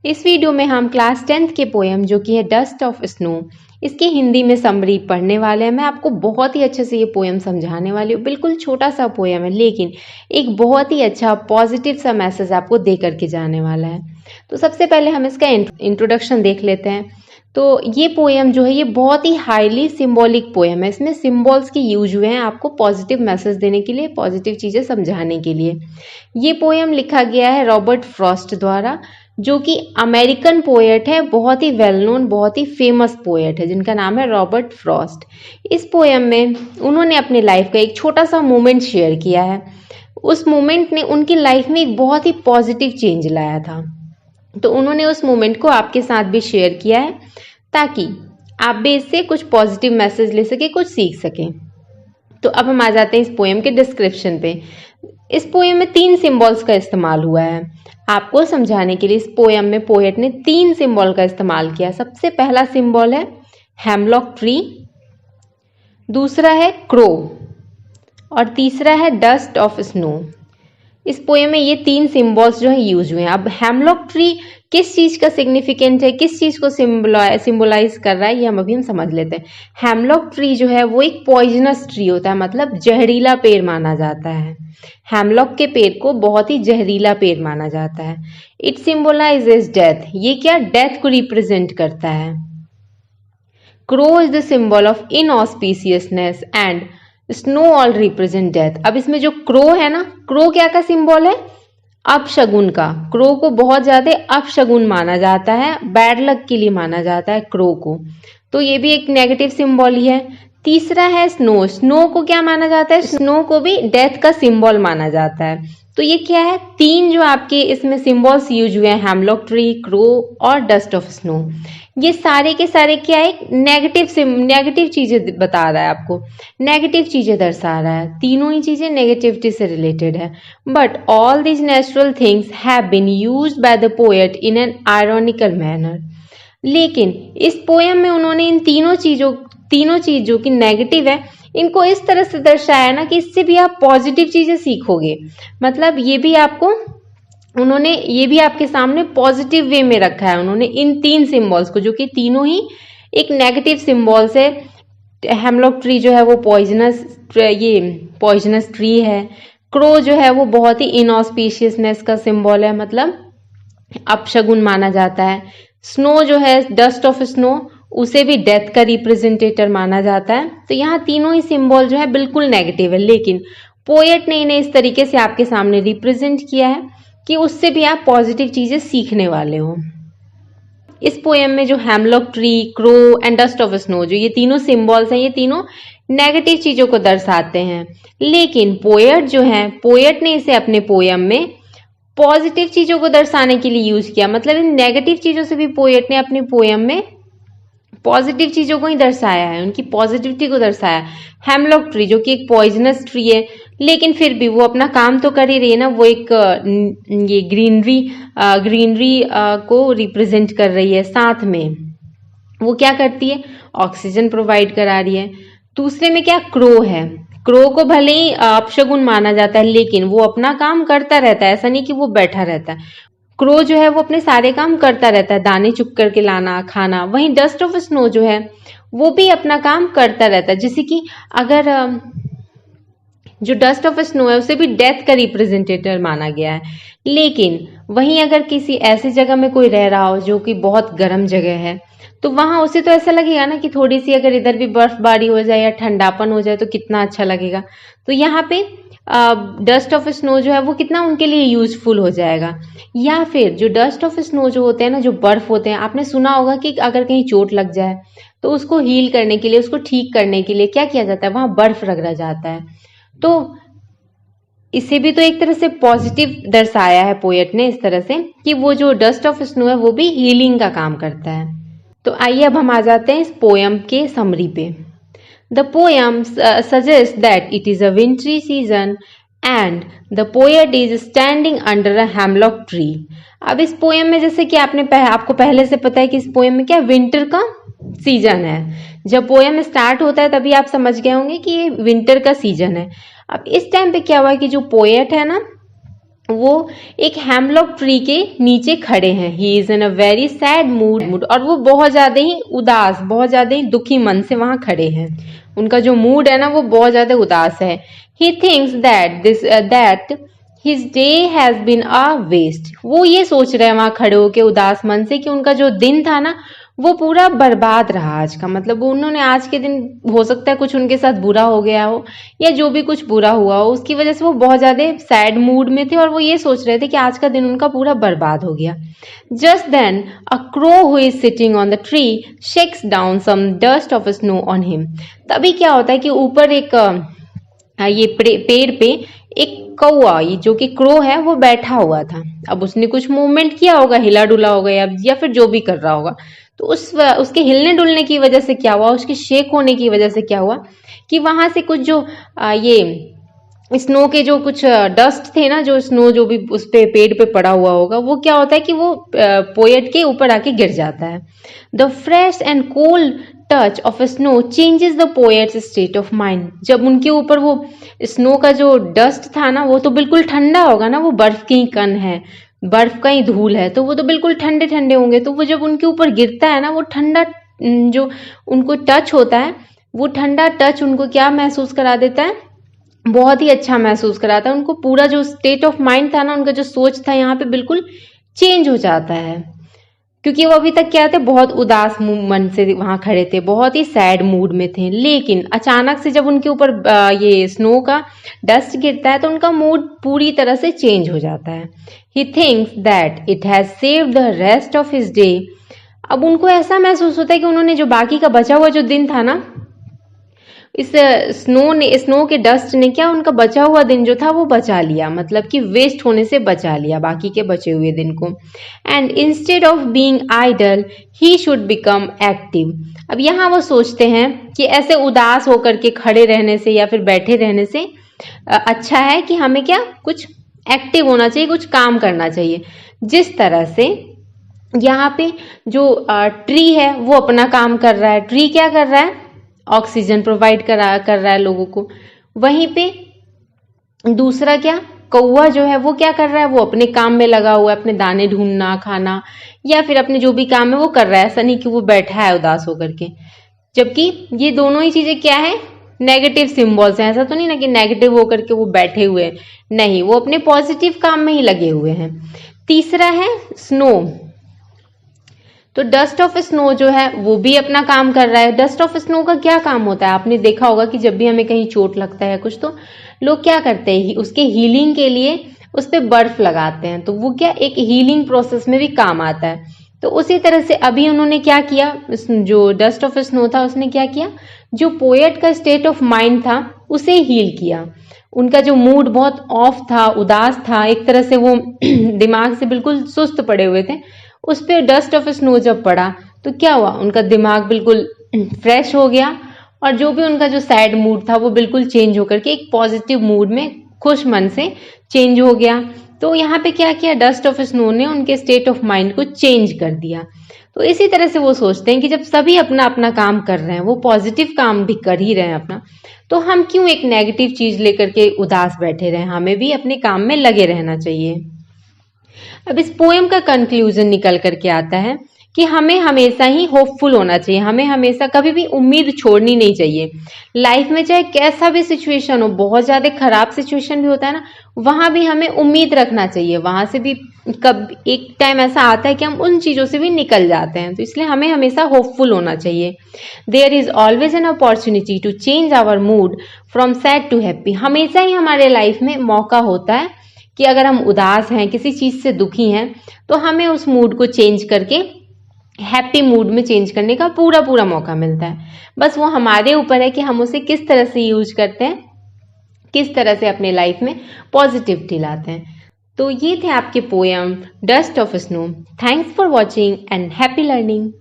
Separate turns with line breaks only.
इस वीडियो में हम क्लास 10th के पोएम जो कि है डस्ट ऑफ स्नो, इसकी हिंदी में समरी पढ़ने वाले हैं। मैं आपको बहुत ही अच्छे से ये पोएम समझाने वाली हूँ। बिल्कुल छोटा सा पोएम है लेकिन एक बहुत ही अच्छा पॉजिटिव सा मैसेज आपको दे करके जाने वाला है। तो सबसे पहले हम इसका इंट्रोडक्शन देख लेते हैं। तो ये पोएम जो है ये बहुत ही हाईली सिंबॉलिक पोएम है। इसमें सिंबल्स के यूज हुए हैं आपको पॉजिटिव मैसेज देने के लिए, पॉजिटिव चीज़ें समझाने के लिए। ये पोएम लिखा गया है रॉबर्ट फ्रॉस्ट द्वारा, जो कि अमेरिकन पोएट है, बहुत ही वेल नोन, बहुत ही फेमस पोएट है जिनका नाम है रॉबर्ट फ्रॉस्ट। इस पोएम में उन्होंने अपने लाइफ का एक छोटा सा मोमेंट शेयर किया है। उस मोमेंट ने उनकी लाइफ में एक बहुत ही पॉजिटिव चेंज लाया था। तो उन्होंने उस मोमेंट को आपके साथ भी शेयर किया है ताकि आप भी इससे कुछ पॉजिटिव मैसेज ले सके, कुछ सीख सकें। तो अब हम आ जाते हैं इस पोएम के डिस्क्रिप्शन पे। इस पोएम में 3 सिंबल्स का इस्तेमाल हुआ है आपको समझाने के लिए। इस पोएम में पोएट ने 3 सिंबल का इस्तेमाल किया। सबसे पहला सिंबल है हेमलॉक ट्री, दूसरा है क्रो और तीसरा है डस्ट ऑफ स्नो। इस पोएम में ये 3 सिंबल्स जो है यूज हुए हैं। अब हेमलॉक ट्री किस चीज का सिग्निफिकेंट है, किस चीज को सिंबलाइज कर रहा है, ये हम अभी समझ लेते हैं। हेमलॉक ट्री जो है वो एक पॉइजनस ट्री होता है, मतलब जहरीला पेड़ माना जाता है। हेमलॉक के पेड़ को बहुत ही जहरीला पेड़ माना जाता है। इट सिंबलाइजेस डेथ, ये क्या डेथ को रिप्रेजेंट करता है। Crow is the symbol of inauspiciousness and snow all represent death. अब इसमें जो क्रो है ना, क्रो क्या का सिंबल है, अपशगुन का। क्रो को बहुत ज्यादा अपशगुन माना जाता है, बैड लक के लिए माना जाता है क्रो को। तो ये भी एक नेगेटिव सिंबल ही है। तीसरा है स्नो, स्नो को क्या माना जाता है, स्नो को भी डेथ का सिंबल माना जाता है। तो ये क्या है, 3 जो आपके इसमें सिंबल्स यूज हुए हैं, हेमलॉक ट्री, क्रो और डस्ट ऑफ स्नो, ये सारे के सारे क्या है, नेगेटिव चीजें बता रहा है आपको, नेगेटिव चीजें दर्शा रहा है। तीनों ही चीजें नेगेटिविटी से रिलेटेड है। But all these natural things have been used by the poet in an ironical manner. लेकिन इस पोएम में उन्होंने इन तीनों चीज जो कि नेगेटिव है, इनको इस तरह से दर्शाया ना कि इससे भी आप पॉजिटिव चीजें सीखोगे। मतलब ये भी आपके सामने पॉजिटिव वे में रखा है उन्होंने इन 3 सिंबल्स को, जो कि तीनों ही एक नेगेटिव सिंबल्स है। हेमलॉक ट्री जो है वो पॉइजनस ट्री है। क्रो जो है वो बहुत ही इनऑस्पिशियसनेस का सिंबल है, मतलब अपशगुन माना जाता है। स्नो जो है, डस्ट ऑफ स्नो, उसे भी डेथ का रिप्रेजेंटेटर माना जाता है। तो यहाँ तीनों ही सिंबल जो है बिल्कुल नेगेटिव है, लेकिन पोएट ने इन्हें इस तरीके से आपके सामने रिप्रेजेंट किया है कि उससे भी आप पॉजिटिव चीजें सीखने वाले हो। इस पोएम में जो hemlock tree, crow and dust of snow, जो ये तीनों सिंबल्स हैं, ये तीनों नेगेटिव चीजों को दर्शाते हैं। लेकिन पोएट ने इसे अपने पोएम में पॉजिटिव चीजों को दर्शाने के लिए यूज किया। मतलब इन नेगेटिव चीजों से भी पोएट ने अपने पोएम में पॉजिटिव चीजों को ही दर्शाया है, उनकी पॉजिटिविटी को दर्शाया। हेमलॉक ट्री जो कि एक पॉइजनस ट्री है, लेकिन फिर भी वो अपना काम तो कर ही रही है ना, वो एक ये ग्रीनरी को रिप्रेजेंट कर रही है। साथ में वो क्या करती है, ऑक्सीजन प्रोवाइड करा रही है। दूसरे में क्या, क्रो है। क्रो को भले ही अपशगुन माना जाता है, लेकिन वो अपना काम करता रहता है, ऐसा नहीं कि वो बैठा रहता है। क्रो जो है वो अपने सारे काम करता रहता है, दाने चुग करके लाना, खाना। वहीं डस्ट ऑफ स्नो जो है वो भी अपना काम करता रहता है। जैसे कि अगर जो डस्ट ऑफ स्नो है उसे भी डेथ का रिप्रेजेंटेटर माना गया है। लेकिन वहीं अगर किसी ऐसी जगह में कोई रह रहा हो जो कि बहुत गर्म जगह है, तो वहां उसे तो ऐसा लगेगा ना कि थोड़ी सी अगर इधर भी बर्फबारी हो जाए या ठंडापन हो जाए तो कितना अच्छा लगेगा। तो यहाँ पे डस्ट ऑफ स्नो जो है वो कितना उनके लिए यूजफुल हो जाएगा। या फिर जो डस्ट ऑफ स्नो जो होते हैं ना, जो बर्फ होते हैं, आपने सुना होगा कि अगर कहीं चोट लग जाए तो उसको हील करने के लिए, उसको ठीक करने के लिए क्या किया जाता है, वहां बर्फ रगड़ा जाता है। तो इसे भी तो एक तरह से पॉजिटिव दर्शाया है पोएट ने, इस तरह से कि वो जो डस्ट ऑफ स्नो है वो भी हीलिंग का काम करता है। तो आइए अब हम आ जाते हैं इस पोएम के समरी पे। The poem suggests that it is a wintry season and the poet is standing under a hemlock tree. अब इस पोएम में जैसे कि आपको पहले से पता है कि इस पोएम में क्या विंटर का सीजन है। जब पोएम स्टार्ट होता है तभी आप समझ गए होंगे कि ये विंटर का सीजन है। अब इस टाइम पे क्या हुआ कि जो पोएट है ना, वो एक हेमलॉक ट्री के नीचे खड़े हैं। He is in a very sad mood, और वो बहुत ज्यादा ही उदास, बहुत ज्यादा ही दुखी मन से वहां खड़े हैं। उनका जो मूड है ना वो बहुत ज्यादा उदास है। He thinks that his day has been a waste. वो ये सोच रहे हैं वहां खड़े होके उदास मन से कि उनका जो दिन था ना वो पूरा बर्बाद रहा आज का। मतलब उन्होंने आज के दिन, हो सकता है कुछ उनके साथ बुरा हो गया हो या जो भी कुछ बुरा हुआ हो, उसकी वजह से वो बहुत ज्यादा सैड मूड में थे और वो ये सोच रहे थे कि आज का दिन उनका पूरा बर्बाद हो गया। Just then a crow who is sitting on the tree shakes down some dust of snow on him. तभी क्या होता है कि ऊपर एक ये पेड़ पे एक कौआ, ये जो कि क्रो है, वो बैठा हुआ था। अब उसने कुछ मूवमेंट किया होगा, हिला डुला होगा या फिर जो भी कर रहा होगा। तो उसके हिलने डुलने की वजह से क्या हुआ, उसके शेक होने की वजह से क्या हुआ कि वहां से कुछ जो ये स्नो के जो कुछ डस्ट थे ना, जो स्नो जो भी उस पे पेड़ पे पड़ा हुआ होगा, वो क्या होता है कि वो पोएट के ऊपर आके गिर जाता है। The fresh and cold touch of snow changes the poets state of mind. जब उनके ऊपर वो स्नो का जो डस्ट था ना, वो तो बिल्कुल ठंडा होगा ना, वो बर्फ की कण है, बर्फ का ही धूल है, तो वो तो बिल्कुल ठंडे ठंडे होंगे। तो वो जब उनके ऊपर गिरता है ना, वो ठंडा जो उनको टच होता है, वो ठंडा टच उनको क्या महसूस करा देता है, बहुत ही अच्छा महसूस कराता है उनको। पूरा जो स्टेट ऑफ माइंड था ना, उनका जो सोच था यहाँ पे बिल्कुल चेंज हो जाता है। क्योंकि वो अभी तक क्या थे, बहुत उदास मन से वहां खड़े थे, बहुत ही सैड मूड में थे। लेकिन अचानक से जब उनके ऊपर ये स्नो का डस्ट गिरता है तो उनका मूड पूरी तरह से चेंज हो जाता है। He thinks that it has saved the rest of his day. अब उनको ऐसा महसूस होता है कि उन्होंने जो बाकी का बचा हुआ जो दिन था ना, इस स्नो के डस्ट ने क्या उनका बचा हुआ दिन जो था वो बचा लिया, मतलब कि वेस्ट होने से बचा लिया बाकी के बचे हुए दिन को। And instead of being idle he should become active. अब यहाँ वो सोचते हैं कि ऐसे उदास होकर के खड़े रहने से या फिर बैठे रहने से अच्छा है कि हमें क्या कुछ एक्टिव होना चाहिए, कुछ काम करना चाहिए। जिस तरह से यहाँ पे जो ट्री है वो अपना काम कर रहा है। ट्री क्या कर रहा है, ऑक्सीजन प्रोवाइड कर रहा है लोगों को। वहीं पे दूसरा क्या, कौवा जो है वो क्या कर रहा है, वो अपने काम में लगा हुआ है, अपने दाने ढूंढना, खाना, या फिर अपने जो भी काम है वो कर रहा है। ऐसा नहीं कि वो बैठा है उदास होकर के। जबकि ये दोनों ही चीजें क्या है, नेगेटिव सिंबल्स हैं। ऐसा तो नहीं ना कि नेगेटिव होकर के वो बैठे हुए हैं, नहीं, वो अपने पॉजिटिव काम में ही लगे हुए हैं। तीसरा है स्नो। तो डस्ट ऑफ स्नो जो है वो भी अपना काम कर रहा है। डस्ट ऑफ स्नो का क्या काम होता है, आपने देखा होगा कि जब भी हमें कहीं चोट लगता है कुछ, तो लोग क्या करते हैं, उसके हीलिंग के लिए उस पर बर्फ लगाते हैं। तो वो क्या एक हीलिंग प्रोसेस में भी काम आता है। तो उसी तरह से अभी उन्होंने क्या किया, जो डस्ट ऑफ स्नो था उसने क्या किया, जो पोएट का स्टेट ऑफ माइंड था उसे हील किया। उनका जो मूड बहुत ऑफ था, उदास था, एक तरह से वो दिमाग से बिल्कुल सुस्त पड़े हुए थे, उस पर डस्ट ऑफ स्नो जब पड़ा तो क्या हुआ, उनका दिमाग बिल्कुल फ्रेश हो गया और जो भी उनका जो सैड मूड था वो बिल्कुल चेंज होकर के एक पॉजिटिव मूड में, खुश मन से चेंज हो गया। तो यहाँ पे क्या किया, डस्ट ऑफ स्नो ने उनके स्टेट ऑफ माइंड को चेंज कर दिया। तो इसी तरह से वो सोचते हैं कि जब सभी अपना अपना काम कर रहे हैं, वो पॉजिटिव काम भी कर ही रहे हैं अपना, तो हम क्यों एक नेगेटिव चीज लेकर के उदास बैठे रहें, हमें भी अपने काम में लगे रहना चाहिए। अब इस पोएम का कंक्लूजन निकल करके आता है कि हमें हमेशा ही होपफुल होना चाहिए, हमें हमेशा कभी भी उम्मीद छोड़नी नहीं चाहिए। लाइफ में चाहे कैसा भी सिचुएशन हो, बहुत ज्यादा खराब सिचुएशन भी होता है ना, वहां भी हमें उम्मीद रखना चाहिए। वहां से भी कब एक टाइम ऐसा आता है कि हम उन चीजों से भी निकल जाते हैं। तो इसलिए हमें हमेशा होपफुल होना चाहिए। There is always an opportunity to change our mood from sad to happy. हमेशा ही हमारे लाइफ में मौका होता है कि अगर हम उदास हैं, किसी चीज से दुखी हैं, तो हमें उस मूड को चेंज करके हैप्पी मूड में चेंज करने का पूरा पूरा मौका मिलता है। बस वो हमारे ऊपर है कि हम उसे किस तरह से यूज करते हैं, किस तरह से अपने लाइफ में पॉजिटिविटी लाते हैं। तो ये थे आपके poem dust of snow. Thanks for watching and happy learning.